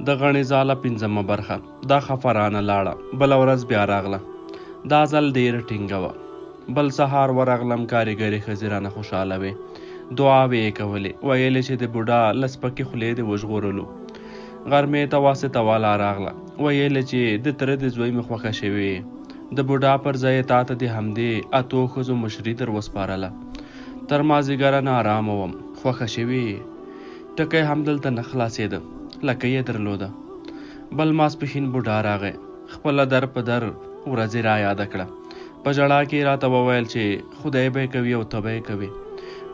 د غڼې ځاله 5مه برخه. دا خفرانه لاړه، بله ورځ بیا راغله. دا ځل ډېره ټینګه وه. بل سهار ورغلم، کارګرې ښځې رانه خوشحاله وې، دعاوې یې کولې، ویلې چې د بوډا له سپکې خولې دې وژغورلو. غرمې ته واسطه والا راغله، ویلې چې د تره د زوی مې خوښه شوې، د بوډا پر ځای تا ته د همدې 8 ښځو مشري در وسپارله. تر مازدیګره ناارامه وم، خوښه شوې. ټکی همدلته نه خلاصېده، لکه یې درلوده. بل ماسپښین بوډا راغی، خپله در په در ورځې را یاده کړه. په ژړا کې راته وویل چې خدای به یې کوي او ته به یې کوې.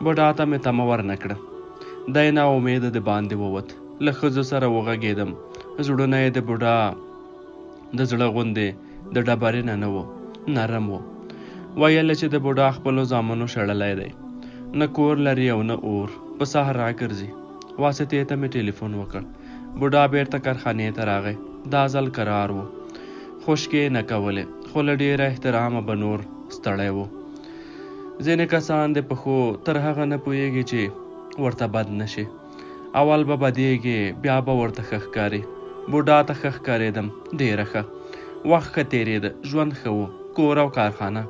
بوډا ته مې تمه ورنه کړه. دی نا امیده د باندې ووت. له ښځو سره وغږېدم، زړونه یې د بوډا د زړه غوندې د ډبرې نه و، نرم و. ویل چې د بوډا خپلو زامنو شړلی دی، نه کور لري او نه اور، په صحرا ګرځي. واسطې ته مې ټلیفون وکړ. بوډا بیرته کارخانې ته راغی. دا ځل کرار و، خشکې نه کولې، خو له ډېره احترامه به نور ستړی و. ځینې کسان د پښو تر هغه نه پوهېږي چې ورته بد نه شي. اول به بدېږي، بیا به ورته ښه ښکاري. بوډا ته ښه ښکارېدم، ډېره ښه. وخت ښه تېرېده، ژوند ښه و، کور او کارخانه.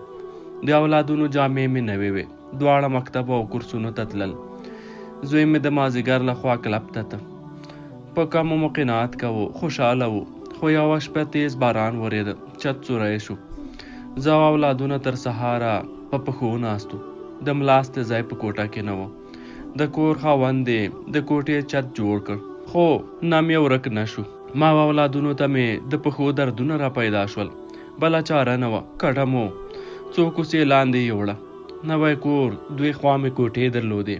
د اولادونو جامې مې نوې وې، دواړه مکتب او کورسونو ته تلل. زوی مې د مازدیګر له خوا کلب ته ته. په کمو مو قناعت کوو، خوشحاله وو. خو یوه شپه تیز باران ورېده، چت سوری شو. زه او اولادونه تر سهاره په پښو ناستو. د ملاستې ځای په کوټه کې نه و. د کور خاوند د کوټې چت جوړ کړ، خو نم یې ورک نه شو. ما او اولادونو ته مې د پښو دردونه را پیدا شول. بله چاره نه وه، کډه مو څو کوڅې لاندې یې وړه. نوی کور، دوی خوا مې کوټې درلودې.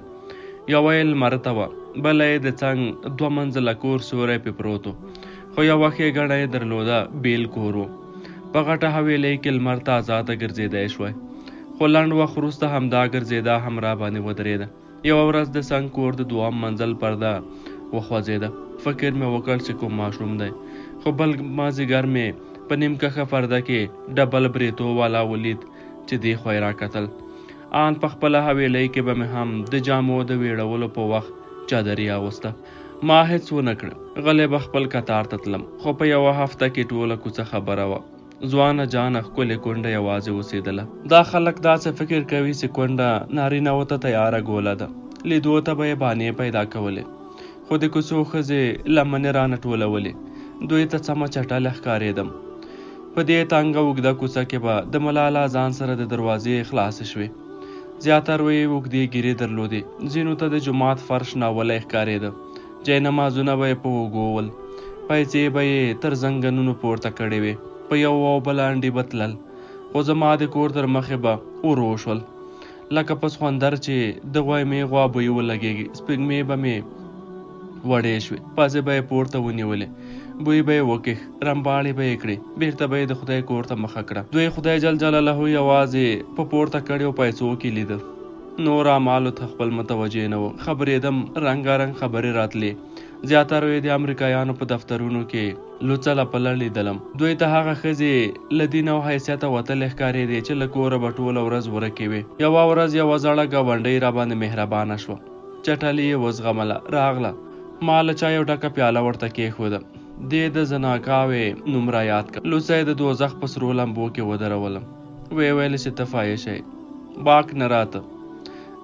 یوه یې لمر ته وه، بله یې د څنګ 2 منزله کور سوری پې پروت و، خو یوه ښېګڼه یې درلوده، بیل کور و. په غټه حویلۍ کې لمر ته ازاده ګرځېدی شوی، خو لنډ وخت وروسته همدا ګرځېدا هم را باندې ودرېده. یوه ورځ د څنګ کور د 2م منزل پرده وخوځېده. فکر مې وکړ چې کوم ماشوم دی، خو بل مازدیګر مې په نیم کښه پرده کې ډبل بریتو والا ولید چې دې خوا یې راکتل. آن په خپله حویلۍ کې به مې هم د جامو د ویړولو په وخت چادري اغوسته. ما هېڅ ونه کړ، غلی به خپل کتار ته تلم. خو په یوه هفته کې ټوله کوڅه خبره وه. ځوانه جانه ښکلې کونډه یوازې اوسېدله. دا خلک داسې فکر کوي چې کونډه نارینهو ته تیاره ګوله ده. لیدو ته به یې بانې پیدا کولې، خو د کوڅو ښځې لمنې رانه ټولولې. دوی ته څمه چټله ښکارېدم. په دې تنګه اوږده کوڅه کې به د ملاله ځان سره د دروازې خلاصې شوې. زیاتره یې اوږدې ګیرې درلودې. ځینو ته د جومات فرش ناولی ښکارېده. جاینمازونه به یې په اوږو ول. پیسې به یې تر زنګنونو پورته کړې وې. په یو او بل انډې به تلل، خو زما د کور تر مخې به ورو شول، لکه په سخوندر چې د غویمې غوا بوی ولګېږي. سپږمې به مې وړې شوې، پزې به یې پورته ونیولې، بوی به یې وکېښ، رمباړې به یې کړې، بیرته به یې د خدای کور ته مخه کړه. دوی خدای جل جلاله یوازې په پورته کړیو پیسو کې لیده، نور اعمالو ته خپل متوجه نه و. خبرېدم، رنګارنګ خبرې راتلې. زیاتره یې د امریکایانو په دفترونو کې لوڅه لپله لیدلم. دوی ته هغه ښځې له دین او حیثیته وتلې ښکارېدې چې له کوره به ټوله ورځ ورکې وې. یوه ورځ یوه زړه ګاونډۍ را باندې مهربانه شوه، چټلي یې وزغمله، راغله، ما له چایو ډکه پیاله ورته کېښوده. دې د زناکاوې نوم را یاد کړ. لوڅه یې د دوزخ په سرو لمبو کې ودرولم. ویې ویل چې ته فایشه یې، باک نه راته.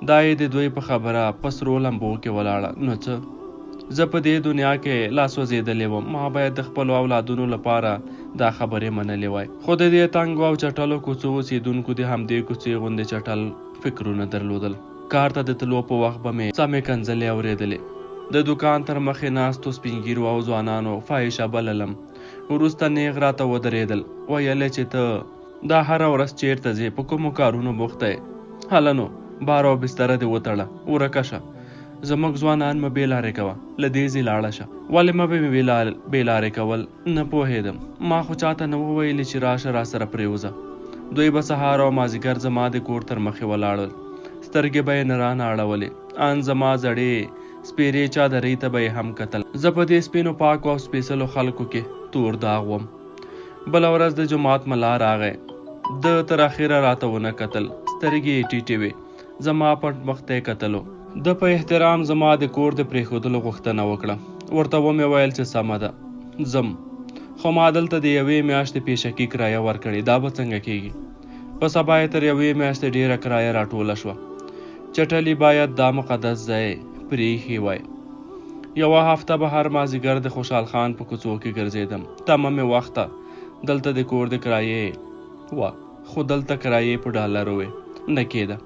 دا یې د دوی په خبره په سرو لمبو کې ولاړه. نو څه، زه په دې دنیا کې لاس وځېدلی وم. ما باید د خپلو اولادونو لپاره دا خبرې منلې وای. خو د دې تنګو او چټلو کوڅو اوسېدونکو د همدې کوڅې غوندې چټل فکرونه درلودل. کار ته د تلو په وخت به مې سمې کنځلې اورېدلې. د دوکان تر مخې ناستو سپین ږیرو او ځوانانو فاحشه بللم. وروسته نیغ راته ودرېدل، ویل چې ته دا هره ورځ چېرته ځې، په کومو کارونو بوخته یې؟ هله نو بار او بستره دې وتړه، ورکه شه. زموږ ځوانان مه بېلارې کوه، له دې ځې لاړه شه. ولې مه به مې بېلارې کول؟ نه پوهېدم. ما خو چاته نه وویلې چې راشه راسره پرېوځه. دوی به سهار او مازدیګر زما د کور تر مخې ولاړل. سترګې به یې نه رانه اړولې. ان زما زړې سپېرې چادرۍ ته به یې هم کتل. زه په دې سپینو پاکو او سپېڅلو خلکو کې تور داغ وم. بله ورځ د جومات ملا راغی. د تر اخره راته ونه کتل، سترګې یې ټیټې وې. زما پټ مخ ته یې کتلو. د په احترام زما د کور د پرېښودلو غوښتنه وکړه. ورته ومې ویل چې سمه ده ځم، خو ما دلته د 1 میاشتې پیشکي کرایه ورکړې، دا به څنګه کېږي؟ په سبا یې تر 1 میاشتې ډېره کرایه راټوله شوه. چټلي باید دا مقدس ځای پرېښی وای. 1 هفته به هر مازدیګر د خوشحال خان په کوڅو کې ګرځېدم. تمه مې وخته دلته د کور د کرایې وه، خو دلته کرایې په ډالرو وې، نه کېده.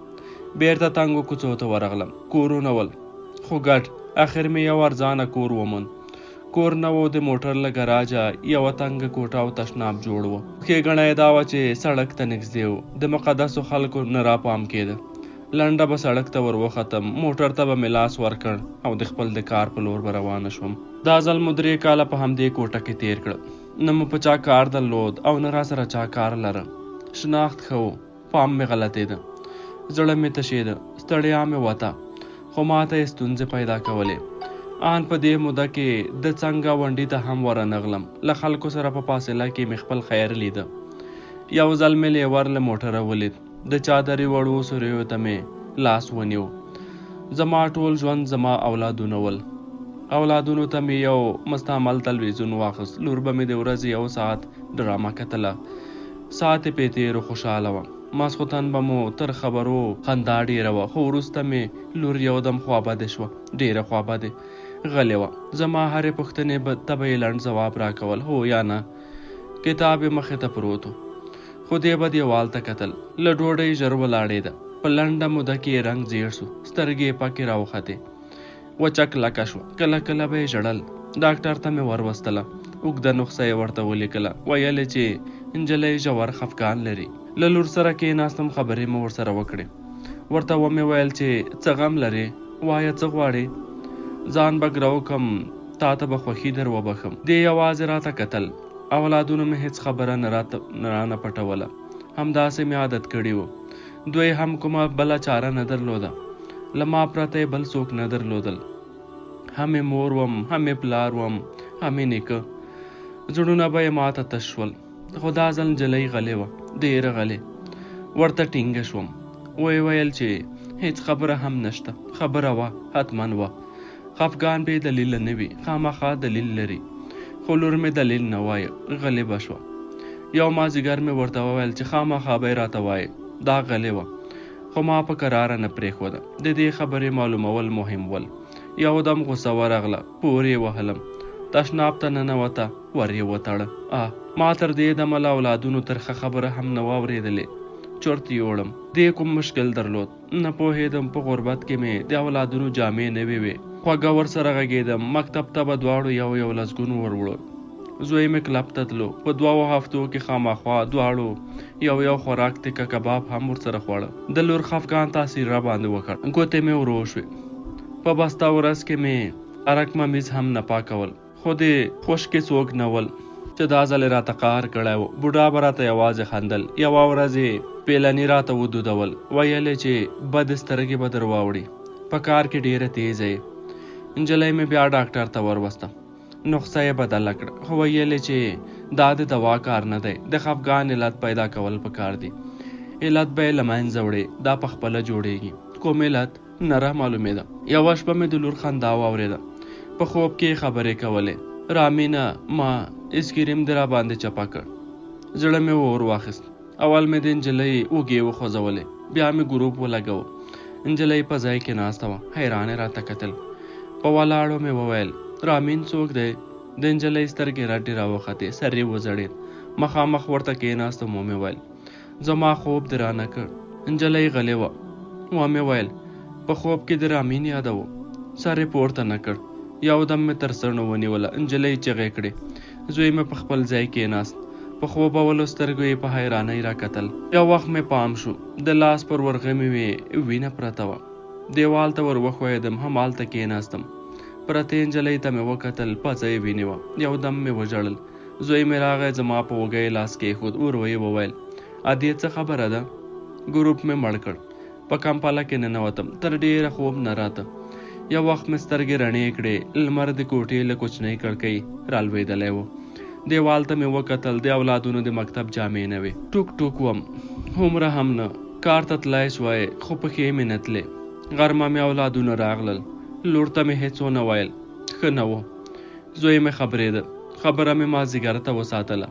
بیرته تنګو کوڅو ته ورغلم. کورونه ول، خو ګډ. اخر مې یو ارزانه کور وموند. کور نه و، د موټر له ګراجه یوه تنګه کوټه او تشناب جوړ و. ښېګڼه یې دا وه چې سړک ته نږدې و، د مقدسو خلکو نه راپام کېده. لنډه به سړک ته ور وختم، موټر ته به مې لاس ورکړ او د خپل د کار په لور به روانه شوم. دا ځل مو 3 کاله په همدې کوټه کې تېر کړه. نه مو په چا کار درلود او نه را سره چا کار لره. شناخت ښه و، پام مې غلطېده، زړه مې تشېده، ستړیا مې وته، خو ما ته یې ستونزې پیدا کولې. آن په دې موده کې د څنګه ونډې ته هم ورنغلم. له خلکو سره په فاصله کې مې خپل خیر لیده. یو ځل مې لیور له موټره ولید، د چادرې وړو سوریو ته مې لاس ونیو. زما ټول ژوند زما اولادونه ول. اولادونو ته مې یو مستعمل تلویزیون واخیست. لور به مې د ورځې 1 ساعت ډرامه کتله. ساعت یې پې تېرو خوشحاله وه. ماسخوتن به مو تر خبرو خندا ډېره وه، خو وروسته مې لور یودم خوابدې شوه، ډېره خوابدې غلې وه. زما هرې پوښتنې ته به یې لنډ ځواب راکول، هو یا نه. کتاب یې مخې ته پروت و، خو دې به دیوال ته کتل. له ډوډۍ ژر ولاړېده. په لنډه موده کې یې رنګ زیړ شو، سترګې یې پکې راوختې، وچه کلکه شوه. کله کله به یې ژړل. ډاکټر ته مې وروستله، اوږده نسخه یې ورته ولیکله. ویل یې چې نجلۍ ژور خفګان لري. له لور سره کېناستم، خبرې مې ورسره وکړې. ورته ومې ویل چې څه غم لرې، وایه څه غواړې، ځان به ګرو کم، تا ته به خوښي در وبخم. دې یوازې راته کتل. اولادونو مې هېڅ خبره نه رانه پټوله، همداسې مې عادت کړي وو. دوی هم کومه بله چاره نه درلوده، له ما پرته یې بل څوک نه درلودل. هم یې مور وم، هم یې پلار وم، هم یې نیکه. زړونه به یې ماته تش شول. خو دا ځل نجلۍ غلې وه، ډېره غلې. ورته ټینګه شوم. ویې ویل چې هېڅ خبره هم نشته. خبره وه، حتما وه. خفګان بې دلیله نه وي، خامخا دلیل لري. خو لور مې دلیل نه وایه، غلې به شوه. یو مازدیګر مې ورته وویل چې خامخا به یې راته وایه، دا غلې وه. خو ما په کراره نه پرېښوده. د دې خبرې معلومول مهم ول. یو دم غوسه ورغله، پورې یې وهلم. تشناب ته ننوته، ور یې وتړه. ما تر دې دمه له اولادونو ترخه خبره هم نه واورېدلې. چورت یوړم. دې کوم مشکل درلود، نه پوهېدم. په غربت کې مې د اولادونو جامې نوې وې. خوږه ورسره غږېدم. مکتب ته به دواړو یو لسګون وروړو. زوی مې کلب ته تلو. په 2 هفتو کې خامخوا دواړو یو خوراک تکه کباب هم ورسره خوړه. د لور خفګان تاثیر را باندې وکړ. ګوتې مې ورو شوې. په بسته ورځ کې مې ارک ممیز هم نه پاکول، خو د خوشکې څوک نه ول چې دا ځل یې راته قهر کړی و. بوډا به راته یوازې خندل. یوه ورځ یې پیلني راته ودودول. ویل یې چې بد سترګې به در واوړي، په کار کې ډېره تیزه یې. نجلۍ مې بیا ډاکټر ته وروسته، نسخه یې بدله کړه. خو ویل یې چې دا د دوا کار نه دی، د خفګان علت پیدا کول پکار دي. علت به یې له منځه وړې، دا په خپله جوړېږي. کوم علت نه را معلومېده. یوه شپه مې د لور خندا واورېده. په خوب کې خبرې کولې. رامینه، ما اسکریم دې را باندې چپه کړ. زړه مې اور واخیست. اول مې د نجلۍ اوږې وخوځولې، بیا مې ګروپ ولګاوه. نجلۍ په ځای کې ناسته وه، حیرانې راته کتل. په ولاړو مې وویل، رامین څوک دی؟ د نجلۍ سترګې رډې راوختې، سر یې وځړېد. مخامخ ورته کېناستم. ومې ویل، زما خوب دې رانه کړ. نجلۍ غلې وه. ومې ویل، په خوب کې د رامین یادوه. سر یې پورته نه کړ. یو دم مې تر څڼو ونیوله. نجلۍ چغې کړې. زوی مې په خپل ځای کېناست. په خوبولو سترګو یې په حیرانۍ را کتل. یو وخت مې پام شو، د لاس پر ورغمې مې وینه پرته وه. دیوال ته ور وښویېدم، همالته کېناستم. پرتې نجلۍ ته مې وکتل، پڅه یې وینې وه. یو دم مې وژړل. زوی مې راغی، زما په وږی لاس کېښود. ورو یې وویل، ادې څه خبره ده؟ ګروپ مې مړ کړ. په کمپله کې ننوتم. تر ډېره خوب نه راته. یو وخت مې سترګې رڼې کړې. لمر د کوټې له کوچنۍ کړکۍ رالوېدلی و. دیوال ته مې وکتل. د اولادونو د مکتب جامې نه وې. ټوک ټوک وم، هومره هم نه. کار ته تلای شوای، خو پښې مې نه تلې. غرمه مې اولادونه راغلل. لور ته مې هېڅ ونه ویل. ښه نه و. زوی مې خبرېده. خبره مې مازدیګر ته وساتله.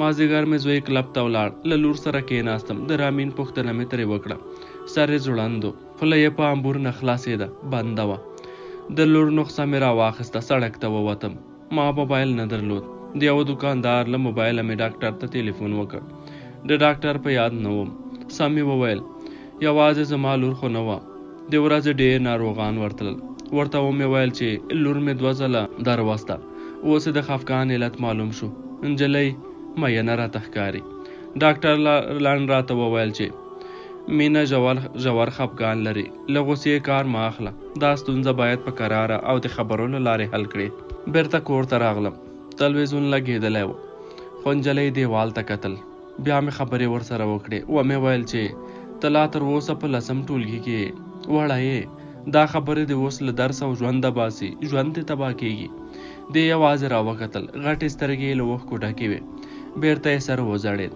مازدیګر مې زوی کلب ته ولاړ. له لور سره کېناستم. د رامین پوښتنه مې ترې وکړه. سر یې ځوړند و. خوله یې په امبور نه خلاصېده. بنده وه. د لور نسخه مې راواخیسته. سړک ته ووتم. ما موبایل نه درلود. د یوه دوکاندار له موبایله مې ډاکټر ته ټلیفون وکړ. د ډاکټر په یاد نه وم. سم یې وویل. یوازې زما لور خو نه وه. د ورځې ډېر ناروغان ورتلل. ورته ومې ویل چې لور مې 2 ځله دروسته. اوس د خفګان علت معلوم شو. نجلۍ مینه راته ښکاري. ډاکټر لنډ راته وویل چې مینه ژور خفګان لري. له غوسې کار مه اخله. دا ستونزه باید په کراره او د خبرو له لارې حل کړې. بیرته کور ته راغلم. تلویزیون لګېدلی و، خو نجلۍ دیوال ته کتل. بیا مې خبرې ورسره وکړې. ومې ویل چې ته لا تر اوسه په 10م ټولګي کې وړه یې. دا خبرې د اوس له درس او ژونده باسي. ژوند دې تباه کېږي. دې یوازې راوکتل. غټې سترګې یې له اوښکو ډکې وې. بیرته یې سر وځړېد.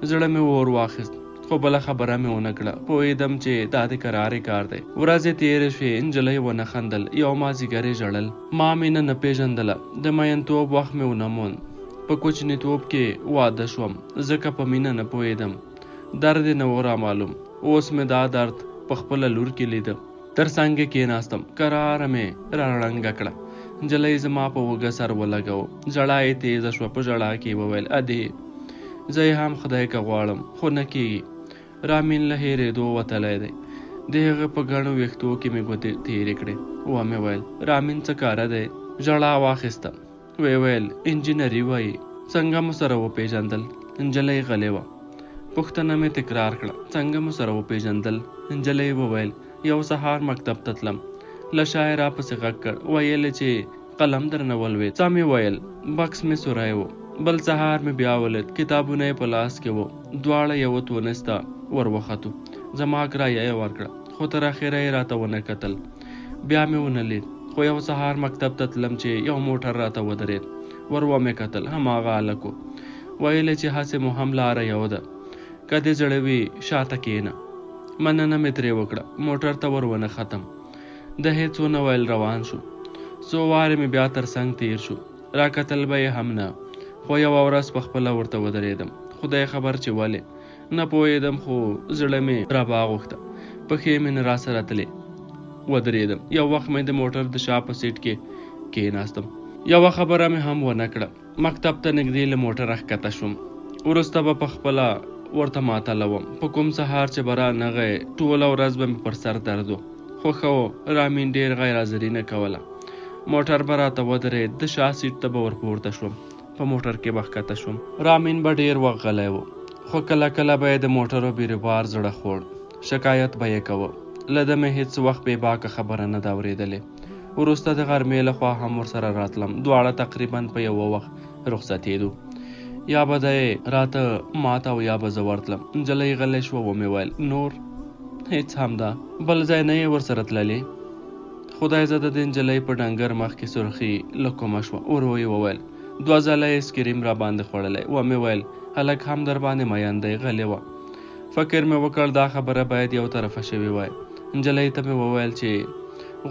زړه مې اور واخیست، خو بله خبره مې ونه کړه. پوهېدم چې دا د کرارې کار دی. ورځې تېرې شوې. نجلۍ ونه خندل. یو مازدیګر یې ژړل. ما مینه نه پېژندله. د مینتوب وخت مې ونه موند. په کوچنیتوب کې واده شوم، ځکه په مینه نه پوهېدم. درد یې نه و رامعلوم. اوس مې دا درد په خپله لور کې لیده. تر څنګ یې کېناستم. کراره مې راړنګه کړه. نجلۍ زما په اوږه سر ولګاوه. ژړا یې تېزه شوه. په ژړا کې یې وویل ادې زه یې هم خدای که غواړم، خو نه کېږي. رامین له هېرېدو وتلی دی. د هغه په ګڼو ویښتو کې مې ګوتې تېرې کړې. ومې ویل رامین څه کاره دی؟ ژړا واخیسته. ویې ویل انجینري وایي. څنګه مو سره وپېژندل؟ نجلۍ غلې وه. پوښتنه مې تکرار کړه. څنګه مو سره وپېژندل؟ نجلۍ وویل یو سهار مکتب ته تلم. له شاعر راپسې غږ کړ. ویل چې قلم درنه ولوېد. څه مې ویل. بکس مې سوری و. بل سهار مې بیا ولید. کتابونه یې په لاس کې وو. دواړه یوه تونس ته ور وختو. زما کرایه یې ورکړه، خو تر اخره یې راته ونه کتل. بیا مې ونه لید. خو یو سهار مکتب ته تلم چې یو موټر راته ودرېد. ور ومې کتل. هماغه هلک و. ویل چې هسې مو هم لاره یو ده، که دې زړه وي شاته کښېنه. مننه مې ترې وکړه. موټر ته ور ونه ختم. د هېڅ ونه ویل روان شو. څو وارې مې بیا تر څنګ تېر شو. را کتل به یې هم نه. خو یوه ورځ په خپله ورته ودرېدم. خدای خبر چې ولې نه پوهېدم، خو زړه مې را باغوښته. پښې مې نه راسره تلې. ودرېدم. یو وخت مې د موټر د شا په سیټ کې کېناستم. یوه خبره مې هم ونه کړه. مکتب ته نږدې له موټره ښکته شوم. وروسته به په خپله ورته ماتلوم. په کوم سهار چې به رانغی ټوله ورځ به مې پر سر درد و. خو ښه و. رامین ډېر غیر حاضري نه کوله. موټر به راته ودرېد. د شا سیټ ته به ورپورته شوم. په موټر کې به ښکته شوم. رامین به ډېر وخت غلی و، خو کله کله به یې د موټرو بیروبار زړه خوړ. شکایت به یې کوه. له ده مې هېڅ وخت بې باکه خبره نه ده اورېدلې. وروسته د غرمې له خوا هم ورسره راتلم. دواړه تقریبا په یوه وخت رخصتېدو. یا به دی راته ماته او یا به زه ورتلم. نجلۍ غلی شوه. ومې ویل نور هېڅ هم ده؟ بل ځای نه یې ورسره تللې؟ خدای زده د نجلۍ په ډنګر مخ کې سرخي له کومه شوه. ورو یې وویل 2 ځله یې سکریم را باندې خوړلی. ومې ویل هلک هم در باندې مین دی. غلی وه. فکر مې وکړ دا خبره باید یو طرفه شوې وای. نجلۍ ته مې وویل چې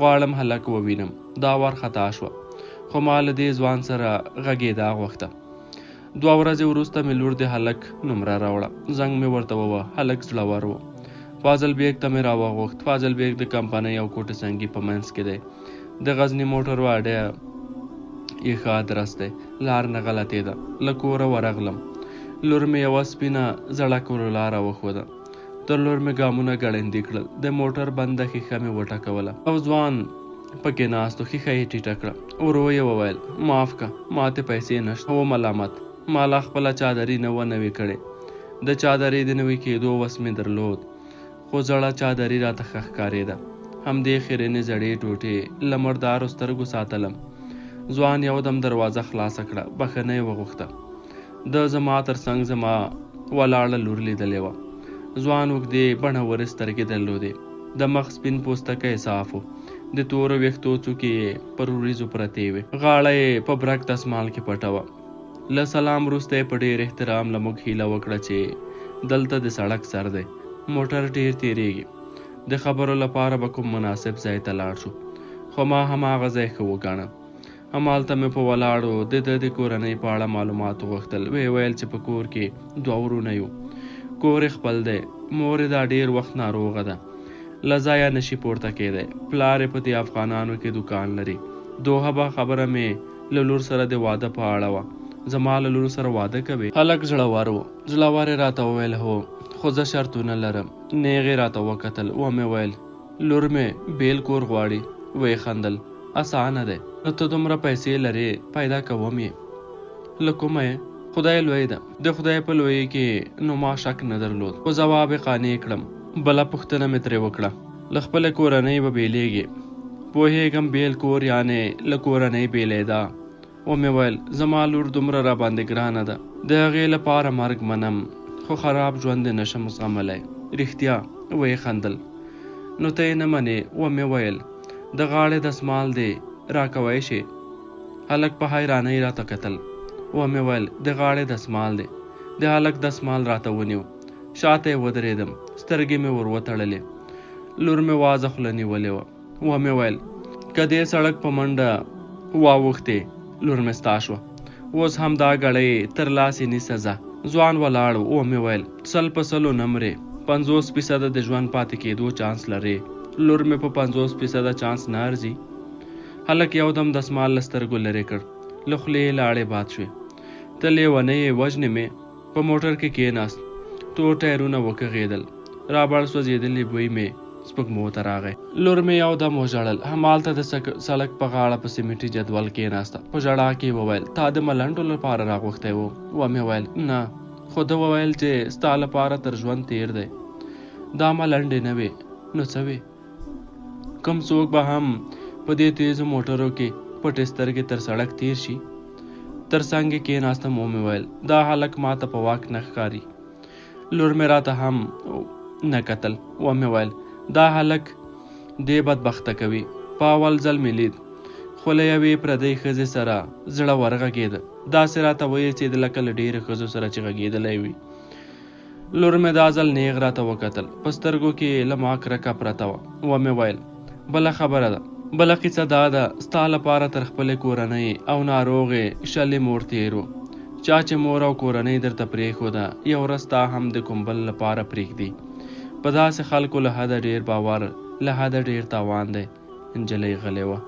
غواړم هلک ووینم. دا وارخطا شوه، خو ما له دې ځوان سره غږېدا غوښته. 2 ورځې وروسته مې لور د هلک نمره راوړه. زنګ مې ورته ووه. هلک زړور و. فاضل بیگ ته مې راوغوښت. فاضل بیگ د کمپنۍ او کوټه سنګي په منځ کې دی. د غزني موټر واډه یې ښه ادرس دی. لار نه غلطېده. له کوره ورغلم. لور مې یوه سپینه زړه لاره وښوده. تر لور مې ګامونه ګړندي کړل. د موټر بنده ښیښه مې وټکوله. او ځوان پکې ناستو. ښیښه یې ټیټه کړه. ورو یې وویل معاف که، ماته پیسې نشته. هو ملامت. ما لا خپله چادري نه وه نوې کړې. د چادري د نوې کېدو وس مې درلود، خو زړه چادري راته ښه ښکارېده. همدې خیرنې زړې ټوټې له مردارو سترګو ساتلم. ځوان یودم دروازه خلاصه کړه. بښنه یې وغوښته. د زما تر څنګ زما ولاړه لور لیدلې وه. ځوان اوږدې بڼورې سترګې درلودې. د مخ سپین پوستکی صاف و. د تورو ویښتو څوکې یې پر وریځو پرتې وې. غاړه یې په برګ دسمال کې پټه وه. له سلام وروسته یې په ډېر احترام له موږ هیله وکړه چې دلته د سړک سر دی، موټر ډېر تېرېږي. د خبرو لپاره به کوم مناسب ځای ته لاړ شو. خو ما هماغه ځای ښه وګاڼه. همالته مې په ولاړو د کورنۍ په اړه معلومات وغوښتل. ویل چې په کور کې 2 ورونه یو. کور خپل دی. مور دا ډیر وخت ناروغه ده، له ځایه نشي پورته کېدی. پلار یې په دې افغانانو کې دکان لري. دوهبه خبره مې له لور سره د واده په اړه وه. زما له لور سره واده کوي؟ هلک زړور و. زړور یې راته وویل هو، خو زه شرطونه لرم. نیغ یې راته وکتل. ومې ویل لور مې بیل کور غواړي. ویې خندل. اسانه دی، نو ته دومره پیسې لرې، پیدا کوم یې. له کومه یې؟ خدای لوی ده. د خدای په لویۍ کې نو ما شک نه درلود، خو ځواب یې قانع کړم. بله پوښتنه مې ترې وکړه، له خپلې کورنۍ به بیلیږې؟ پوهېږم بیل کور یعنې له کورنۍ بیلیدا. ومې ویل زما لور دومره راباندې ګرانه ده، د هغې لپاره مرګ منم، خو خراب ژوند یې نشم زغملی. رښتیا؟ ویې خندل. نو ته یې نه منې؟ ومې ویل د غاړې دسمال دې راکوی شي؟ هلک په حیرانۍ راته کتل. ومې ویل د غاړې دسمال دی. د هلک دسمال راته ونیو. شاته یې ودرېدم. سترګې مې ور وتړلې. لور مې وازه خوله نیولې وه. ومې ویل که دې سړک په منډه واوښتې، لور مې ستا شوه. اوس هم دا ګړۍ تر لاسې نیسه ځه. ځوان ولاړ و. ومې ویل 100% نه مرې، 50% د ژوند پاتې کېدو چانس لرې. لور مې په 50% چانس نه ارزي. هلک یودم دسمال له سترګو لرې کړ. له خولې یې لاړې باد شوې. ته لیونۍ یې، وژنې مې. په موټر کې کېناست. تور ټایرونه وکغېدل. رابړ سوځېدلې بوی مې سپږمو ته راغی. لور مې یودم وژړل. همالته د سړک په غاړه په سیمټي جدول کېناسته. په ژړا کې وویل تا د ملنډو لپاره راغوښتی و؟ ومې ویل نه، خو ده وویل چې ستا لپاره تر ژوند تیر دی. دا ملنډې نه وې، نو څه وې؟ کوم څوک به هم په دې تیزو موټرو کې پټې سترګې تر سړک تیر شي؟ تر څنګ یې کېناستم. ومې ویل دا هلک ماته په واک نه ښکاري. لور مې راته هم نه کتل. ومې ویل دا هلک دې بدبخته کوي. په اول ځل مې لید، خو له یوې پردۍ ښځې سره زړه ورغږېده. داسې راته ویل چې لکه له ډېرو ښځو سره چې غږېدلی وي. لور مې دا ځل نیغ راته وکتل. په سترګو کې له ما کرکه پرته وه. ومې ویل بله خبره ده، بله قصه دا ده، ستا لپاره تر خپلې کورنۍ او ناروغې شلې مور تېر و. چا چې مور او کورنۍ درته پرېښوده، یو ورځ ستا هم د کوم بل لپاره پرېږدي. په داسې خلکو له حده ډېر باور، له حده ډېر تاوان دی. نجلۍ غلې وه.